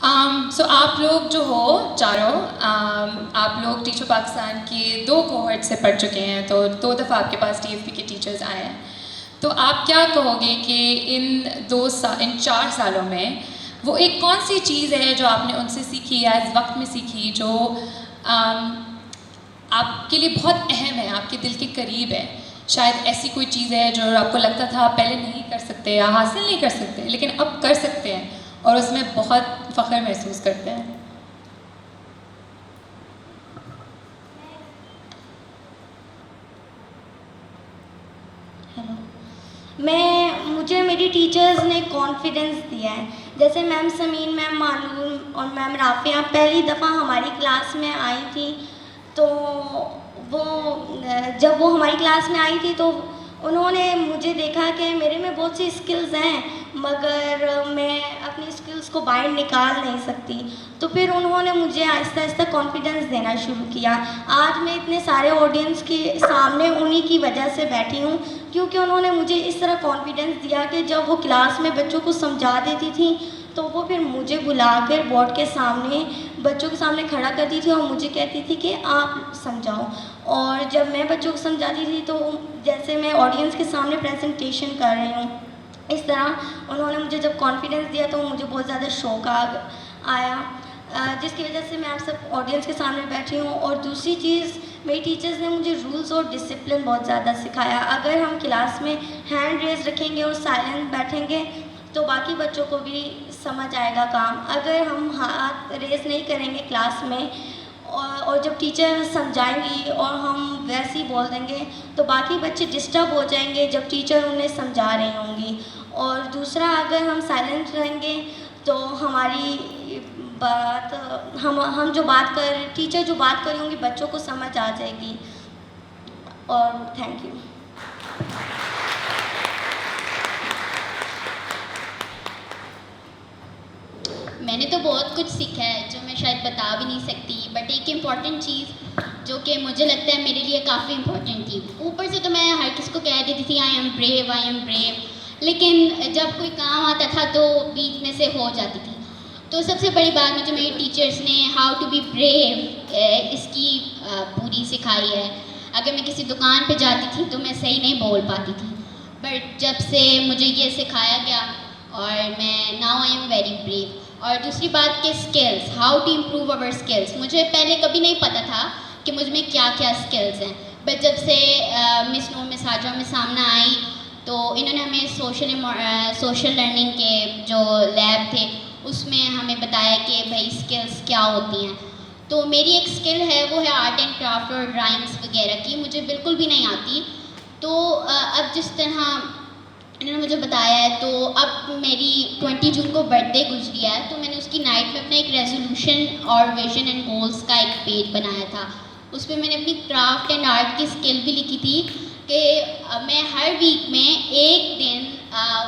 सो आप लोग जो हो चारों, आप लोग टीचर पाकिस्तान के 2 कोहर्ट से पढ़ चुके हैं, तो 2 दफ़ा आपके पास TFP के टीचर्स आए हैं। तो आप क्या कहोगे कि इन 4 सालों में वो एक कौन सी चीज़ है जो आपने उनसे सीखी या इस वक्त में सीखी, जो आपके लिए बहुत अहम है, आपके दिल के करीब है? शायद ऐसी कोई चीज़ है जो आपको लगता था आप पहले नहीं कर सकते या हासिल नहीं कर सकते, लेकिन अब कर सकते हैं और उसमें बहुत फ़ख्र महसूस करते हैं। मुझे मेरी टीचर्स ने कॉन्फिडेंस दिया है। जैसे मैम समीन, मैम मानून और मैम राफिया पहली दफ़ा हमारी क्लास में आई थी, तो जब वो हमारी क्लास में आई थी तो उन्होंने मुझे देखा कि मेरे में बहुत सी स्किल्स हैं, मगर मैं अपनी स्किल्स को बाहर निकाल नहीं सकती। तो फिर उन्होंने मुझे आहिस्ता आहिस्ता कॉन्फिडेंस देना शुरू किया। आज मैं इतने सारे ऑडियंस के सामने उन्हीं की वजह से बैठी हूँ, क्योंकि उन्होंने मुझे इस तरह कॉन्फिडेंस दिया कि जब वो क्लास में बच्चों को समझा देती थी, तो वो फिर मुझे बुलाकर बोर्ड के सामने बच्चों के सामने खड़ा करती थी और मुझे कहती थी कि आप समझाओ। और जब मैं बच्चों को समझाती थी, तो जैसे मैं ऑडियंस के सामने प्रेजेंटेशन कर रही हूँ, इस तरह उन्होंने मुझे जब कॉन्फिडेंस दिया तो मुझे बहुत ज़्यादा शौक आया, जिसकी वजह से मैं आप सब ऑडियंस के सामने बैठी हूँ। और दूसरी चीज़, मेरी टीचर्स ने मुझे रूल्स और डिसिप्लिन बहुत ज़्यादा सिखाया। अगर हम क्लास में हैंड रेज रखेंगे और साइलेंट बैठेंगे तो बाकी बच्चों को भी समझ आएगा काम। अगर हम हाथ रेज नहीं करेंगे क्लास में और जब टीचर समझाएंगी और हम वैसे ही बोल देंगे, तो बाकी बच्चे डिस्टर्ब हो जाएंगे जब टीचर उन्हें समझा रही होंगी। और दूसरा, अगर हम साइलेंट रहेंगे तो हमारी बात हम जो बात कर टीचर जो बात कर रही होंगी बच्चों को समझ आ जाएगी। और थैंक यू। मैंने तो बहुत कुछ सीखा है जो मैं शायद बता भी नहीं सकती, बट एक इम्पॉर्टेंट चीज़ जो कि मुझे लगता है मेरे लिए काफ़ी इम्पॉर्टेंट थी। ऊपर से तो मैं हर किसी को कह देती थी आई एम ब्रेव, लेकिन जब कोई काम आता था तो बीच में से हो जाती थी। तो सबसे बड़ी बात मुझे मेरी टीचर्स ने हाउ टू बी ब्रेव इसकी पूरी सिखाई है। अगर मैं किसी दुकान पे जाती थी तो मैं सही नहीं बोल पाती थी, बट जब से मुझे ये सिखाया गया और मैं now I am very brave. और दूसरी बात के skills, how to improve our skills, मुझे पहले कभी नहीं पता था कि मुझ में क्या क्या स्किल्स हैं, बट जब से मिस नूर मिस हाजरा में सामने आई तो इन्होंने हमें सोशल लर्निंग के जो लैब थे उसमें हमें बताया कि भाई स्किल्स क्या होती हैं। तो मेरी एक स्किल है वो है आर्ट एंड क्राफ्ट और ड्राइंग्स वगैरह की, मुझे बिल्कुल भी नहीं आती। तो अब जिस तरह इन्होंने मुझे बताया है, तो अब मेरी 20 जून को बर्थडे गुजरी है, तो मैंने उसकी नाइट में अपना एक रेजोल्यूशन और विजन एंड गोल्स का एक पेज बनाया था। उस पर मैंने अपनी क्राफ्ट एंड आर्ट की स्किल भी लिखी थी कि मैं हर वीक में एक दिन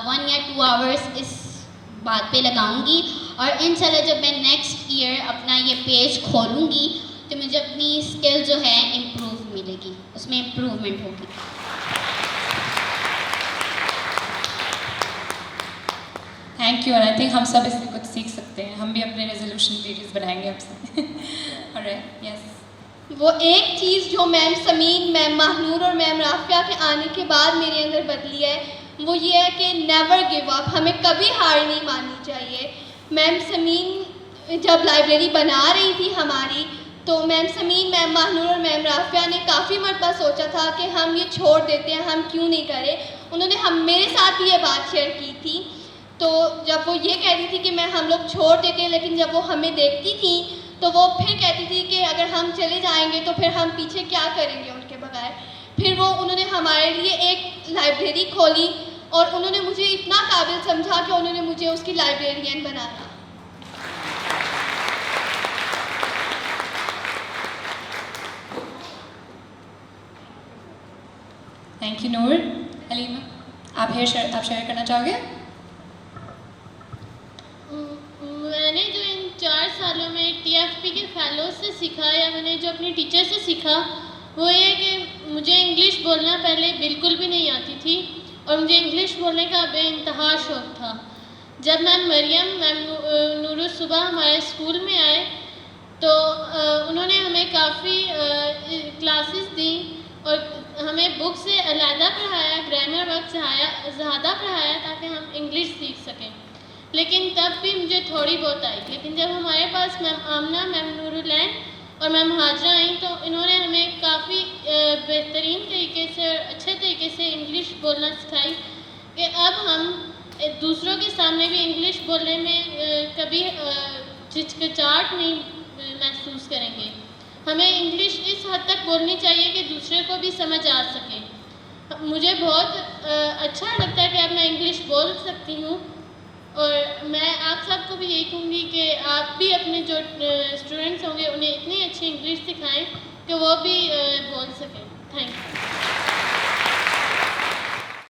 1 या 2 आवर्स इस बात पे लगाऊंगी, और इंशाल्लाह जब मैं नेक्स्ट ईयर अपना ये पेज खोलूँगी तो मुझे अपनी स्किल जो है इम्प्रूव मिलेगी, उसमें इम्प्रूवमेंट होगी। Thank you. और आई थिंक हम सब इससे कुछ सीख सकते हैं, हम भी अपने रेजोल्यूशन पेजेस बनाएंगे आपसे। Alright, yes. वो एक चीज़ जो मैम समीन, मैम महनूर और मैम राफिया के आने के बाद मेरे अंदर बदली है, वो ये है कि नेवर गिव अप, हमें कभी हार नहीं माननी चाहिए। मैम समीन जब लाइब्रेरी बना रही थी हमारी, तो मैम समीन, मैम महनूर और मैम राफिया ने काफ़ी मरतबा सोचा था कि हम ये छोड़ देते हैं, हम क्यों नहीं करें। उन्होंने मेरे साथ भी ये बात शेयर की थी। तो जब वो ये कहती थी कि हम लोग छोड़ देते हैं, लेकिन जब वो हमें देखती थी तो वो फिर कहती थी कि अगर हम चले जाएंगे तो फिर हम पीछे क्या करेंगे उनके बगैर। फिर उन्होंने हमारे लिए एक लाइब्रेरी खोली और उन्होंने मुझे इतना काबिल समझा कि उन्होंने मुझे उसकी लाइब्रेरियन बनाया। थैंक यू नूर। हलीमा, आप शेयर करना चाहोगे? मैंने जो इन 4 सालों में TFP के फेलोज से सीखा, या मैंने जो अपनी टीचर से सीखा, वो ये कि मुझे इंग्लिश बोलना पहले बिल्कुल भी नहीं आती थी और मुझे इंग्लिश बोलने का बेइंतहा शौक़ था। जब मैम मरियम मैम नूरुल सुबह हमारे स्कूल में आए तो उन्होंने हमें काफ़ी क्लासेस दी और हमें बुक से अलहदा पढ़ाया, ग्रामर वर्क से ज़्यादा पढ़ाया ताकि हम इंग्लिश सीख सकें। लेकिन तब भी मुझे थोड़ी बहुत आई। लेकिन जब हमारे पास मैम आमना, मैम नूरुलैन और मैम हाजरा आई तो इन्होंने हमें काफ़ी बेहतरीन तरीके से, अच्छे तरीके से इंग्लिश बोलना सिखाई कि अब हम दूसरों के सामने भी इंग्लिश बोलने में कभी झिझकचाहट नहीं महसूस करेंगे। हमें इंग्लिश इस हद तक बोलनी चाहिए कि दूसरे को भी समझ आ सके। मुझे बहुत अच्छा लगता है कि अब मैं इंग्लिश बोल सकती हूँ और मैं आप सबको भी यही कहूँगी कि आप भी अपने जो स्टूडेंट्स होंगे उन्हें इतनी अच्छी इंग्लिश सिखाएं कि वो भी बोल सकें। Thank you.